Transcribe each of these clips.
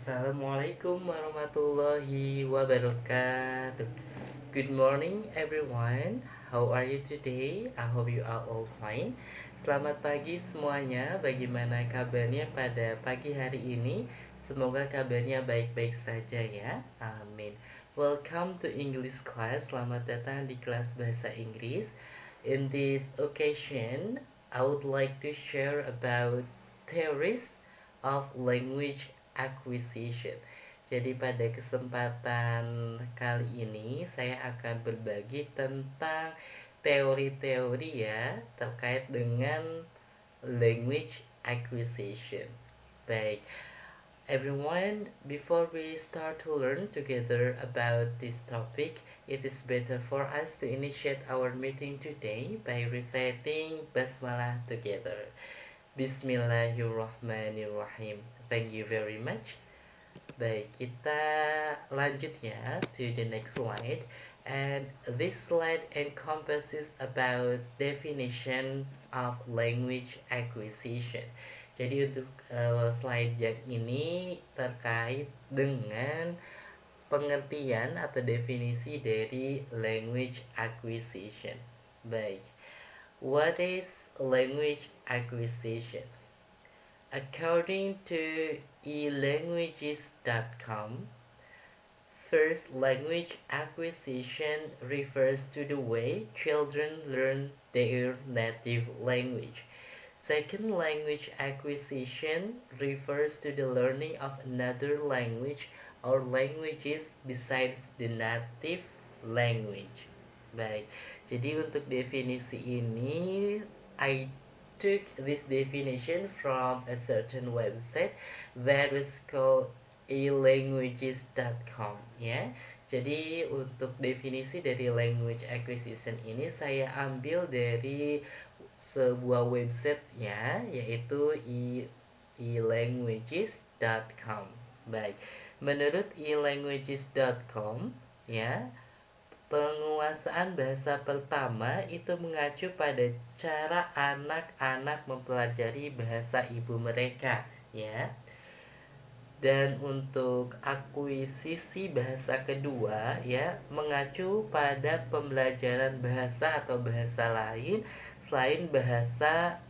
Assalamualaikum warahmatullahi wabarakatuh. Good morning everyone. How are you today? I hope you are all fine. Selamat pagi semuanya. Bagaimana kabarnya pada pagi hari ini? Semoga kabarnya baik-baik saja ya. Amin. Welcome to English class. Selamat datang di kelas bahasa Inggris. In this occasion, I would like to share about theories of language acquisition. Jadi pada kesempatan kali ini saya akan berbagi tentang teori-teori ya terkait dengan language acquisition. Baik, everyone, before we start to learn together about this topic, it is better for us to initiate our meeting today by reciting basmalah together. Bismillahirrahmanirrahim. Thank you very much. Baik, kita lanjut ya to the next slide. And this slide encompasses about definition of language acquisition. Jadi untuk slide yang ini terkait dengan pengertian atau definisi dari language acquisition. Baik, what is language acquisition? According to elanguages.com, first, language acquisition refers to the way children learn their native language. Second, language acquisition refers to the learning of another language or languages besides the native language. Baik, jadi untuk definisi ini, I took this definition from a certain website that was called elanguages.com ya. Jadi untuk definisi dari language acquisition ini saya ambil dari sebuah website ya, yaitu elanguages.com. Baik, menurut elanguages.com ya, penguasaan bahasa pertama itu mengacu pada cara anak-anak mempelajari bahasa ibu mereka ya. Dan untuk akuisisi bahasa kedua ya, mengacu pada pembelajaran bahasa atau bahasa lain selain bahasa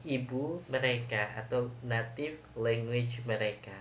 ibu mereka atau native language mereka.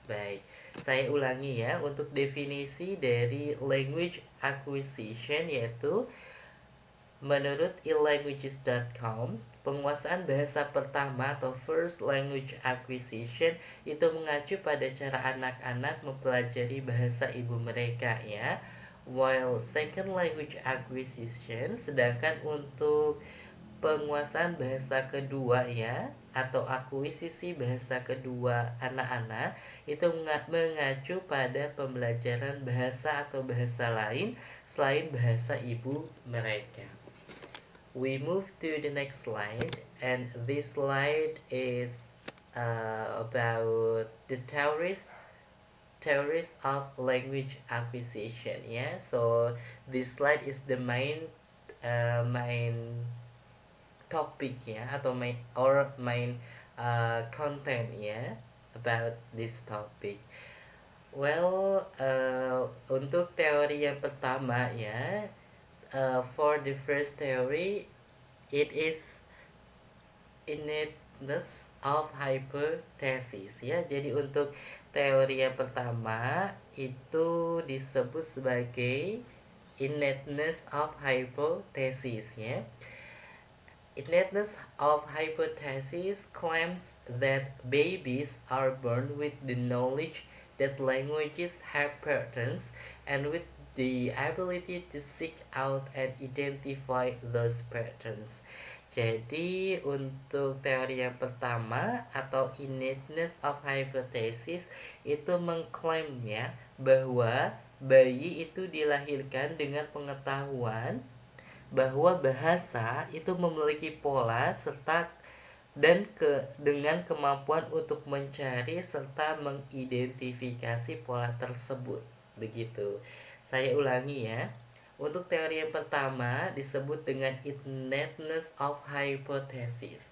Baik, saya ulangi ya, untuk definisi dari language acquisition yaitu menurut elanguages.com, penguasaan bahasa pertama atau first language acquisition itu mengacu pada cara anak-anak mempelajari bahasa ibu mereka ya. While second language acquisition, sedangkan untuk penguasaan bahasa kedua ya atau akuisisi bahasa kedua anak-anak itu mengacu pada pembelajaran bahasa atau bahasa lain selain bahasa ibu mereka. We move to the next slide, and this slide is about the theories of language acquisition. Yeah, so this slide is the main topic ya, atau main content ya about this topic. Well, untuk teori yang pertama ya, for the first theory, it is innateness of hypothesis ya. Jadi untuk teori yang pertama itu disebut sebagai innateness of hypothesis ya. Innateness of hypothesis claims that babies are born with the knowledge that languages have patterns and with the ability to seek out and identify those patterns. Jadi untuk teori yang pertama atau innateness of hypothesis itu mengklaim ya bahwa bayi itu dilahirkan dengan pengetahuan bahwa bahasa itu memiliki pola serta dengan kemampuan untuk mencari serta mengidentifikasi pola tersebut. Begitu. Saya ulangi ya. Untuk teori yang pertama disebut dengan innateness of hypothesis.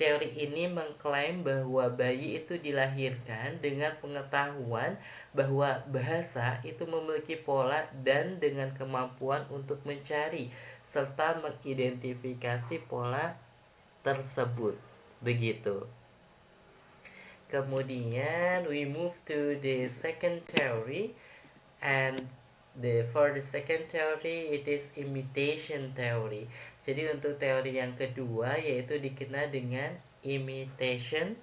Teori ini mengklaim bahwa bayi itu dilahirkan dengan pengetahuan bahwa bahasa itu memiliki pola dan dengan kemampuan untuk mencari serta mengidentifikasi pola tersebut. Begitu. Kemudian we move to the second theory, and for the second theory it is imitation theory. Jadi untuk teori yang kedua yaitu dikenal dengan imitation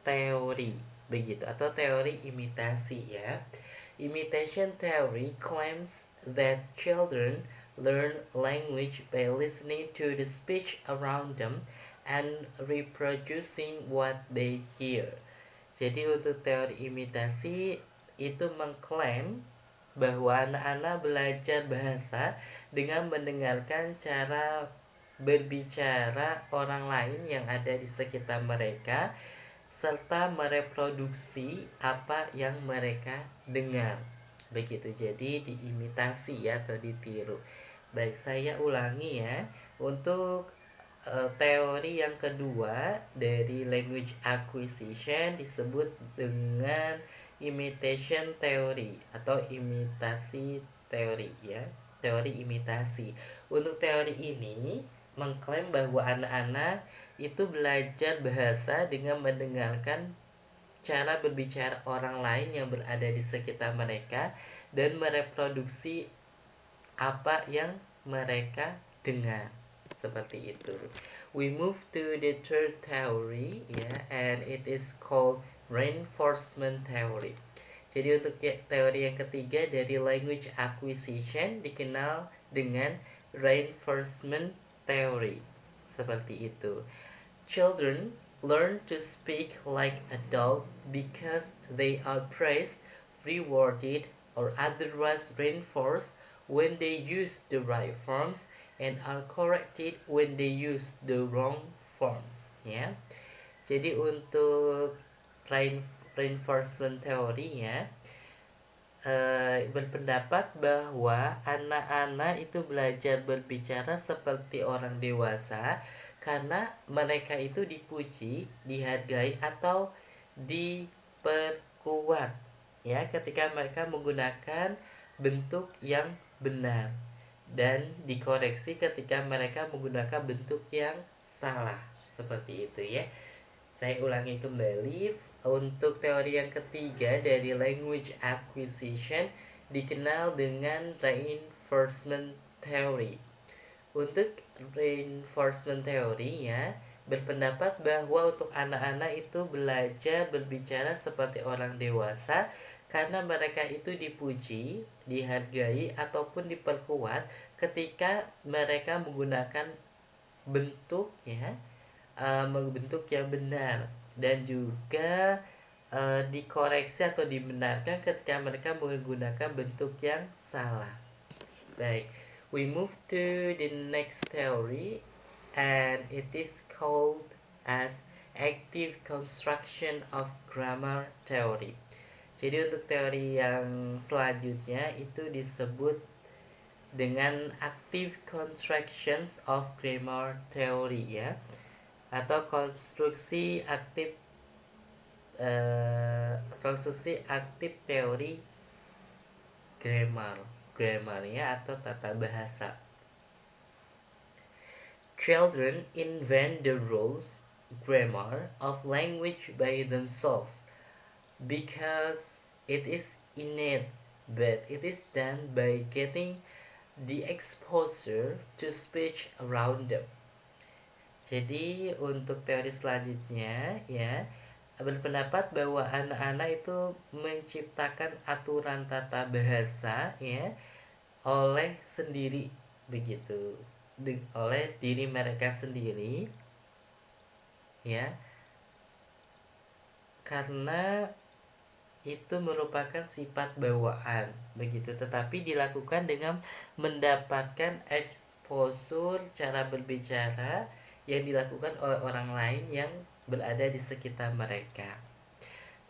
theory, begitu, atau teori imitasi ya. Imitation theory claims that children learn language by listening to the speech around them and reproducing what they hear. Jadi untuk teori imitasi itu mengklaim bahwa anak-anak belajar bahasa dengan mendengarkan cara berbicara orang lain yang ada di sekitar mereka serta mereproduksi apa yang mereka dengar. Begitu, jadi diimitasi ya atau ditiru. Baik, saya ulangi ya. Untuk teori yang kedua dari language acquisition disebut dengan imitation theory atau imitasi teori ya. Teori imitasi. Untuk teori ini mengklaim bahwa anak-anak itu belajar bahasa dengan mendengarkan cara berbicara orang lain yang berada di sekitar mereka dan mereproduksi apa yang mereka dengar. Seperti itu. We move to the third theory ya, and it is called reinforcement theory. Jadi untuk teori yang ketiga dari language acquisition dikenal dengan reinforcement theory. Seperti itu. Children learn to speak like adults because they are praised, rewarded, or otherwise reinforced when they use the right forms and are corrected when they use the wrong forms. Ya, jadi untuk reinforcement teorinya berpendapat bahwa anak-anak itu belajar berbicara seperti orang dewasa karena mereka itu dipuji, dihargai atau diperkuat ya ketika mereka menggunakan bentuk yang benar dan dikoreksi ketika mereka menggunakan bentuk yang salah. Seperti itu ya. Saya ulangi kembali, untuk teori yang ketiga dari language acquisition dikenal dengan reinforcement theory. Untuk reinforcement theory ya, berpendapat bahwa untuk anak-anak itu belajar berbicara seperti orang dewasa karena mereka itu dipuji, dihargai ataupun diperkuat ketika mereka menggunakan bentuk ya, bentuk yang benar dan juga dikoreksi atau dibenarkan ketika mereka menggunakan bentuk yang salah. Baik, we move to the next theory, and it is called as active construction of grammar theory. Jadi untuk teori yang selanjutnya itu disebut dengan active constructions of grammar theory ya, atau konstruksi aktif teori grammar ya, atau tata bahasa. Children invent the rules grammar of language by themselves because it is innate, but it is done by getting the exposure to speech around them. Jadi untuk teori selanjutnya ya, berpendapat bahwa anak-anak itu menciptakan aturan tata bahasa ya oleh sendiri, begitu, oleh diri mereka sendiri ya, karena itu merupakan sifat bawaan, begitu, tetapi dilakukan dengan mendapatkan exposure cara berbicara yang dilakukan oleh orang lain yang berada di sekitar mereka.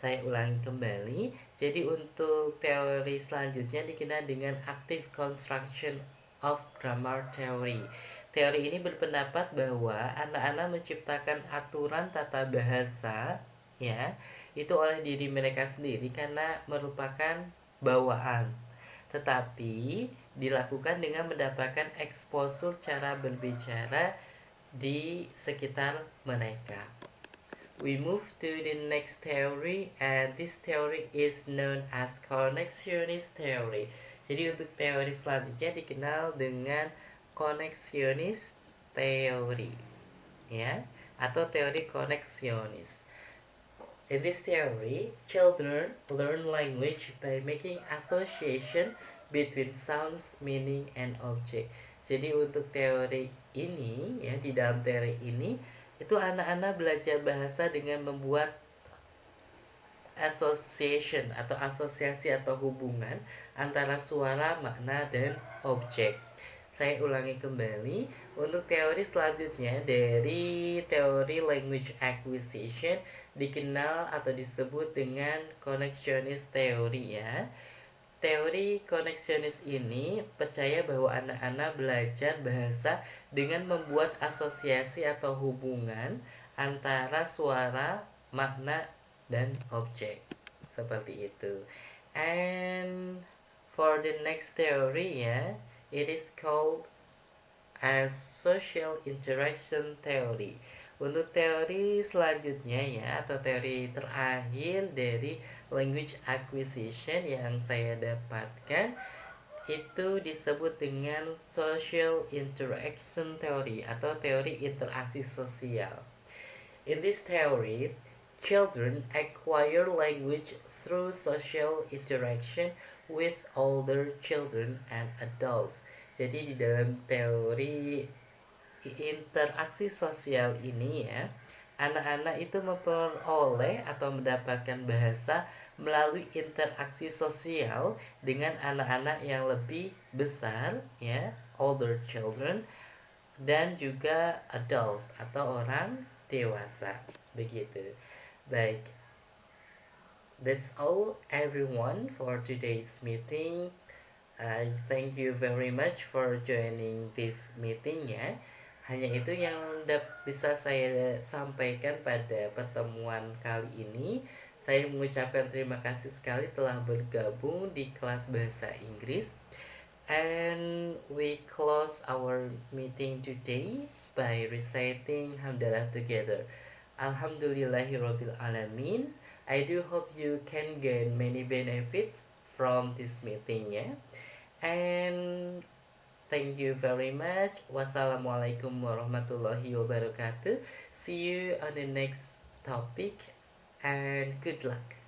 Saya ulangi kembali. Jadi untuk teori selanjutnya dikenal dengan active construction of grammar theory. Teori ini berpendapat bahwa anak-anak menciptakan aturan tata bahasa ya, itu oleh diri mereka sendiri karena merupakan bawaan. Tetapi dilakukan dengan mendapatkan eksposur cara berbicara di sekitar mereka. We move to the next theory, and this theory is known as connectionist theory. Jadi untuk teori selanjutnya dikenal dengan connectionist theory, ya, atau teori koneksionis. In this theory, children learn language by making association between sounds, meaning, and object. Jadi untuk teori ini, ya, di dalam teori ini itu anak-anak belajar bahasa dengan membuat association atau asosiasi atau hubungan antara suara, makna, dan objek. Saya ulangi kembali, untuk teori selanjutnya dari teori language acquisition dikenal atau disebut dengan connectionist theory ya. Teori connectionist ini percaya bahwa anak-anak belajar bahasa dengan membuat asosiasi atau hubungan antara suara, makna, dan objek. Seperti itu. And for the next theory ya, it is called as social interaction theory. Untuk teori selanjutnya ya, atau teori terakhir dari language acquisition yang saya dapatkan itu disebut dengan social interaction theory atau teori interaksi sosial. In this theory, children acquire language through social interaction with older children and adults. Jadi di dalam teori interaksi sosial ini ya, anak-anak itu memperoleh atau mendapatkan bahasa melalui interaksi sosial dengan anak-anak yang lebih besar ya, older children, dan juga adults atau orang dewasa. Begitu. Baik. That's all everyone for today's meeting. I thank you very much for joining this meeting ya. Hanya itu yang bisa saya sampaikan pada pertemuan kali ini. Saya mengucapkan terima kasih sekali telah bergabung di kelas bahasa Inggris. And we close our meeting today by reciting Hamdalah together. Alhamdulillahirabbil alamin. I do hope you can gain many benefits from this meeting ya. And thank you very much. Wassalamualaikum warahmatullahi wabarakatuh. See you on the next topic and good luck.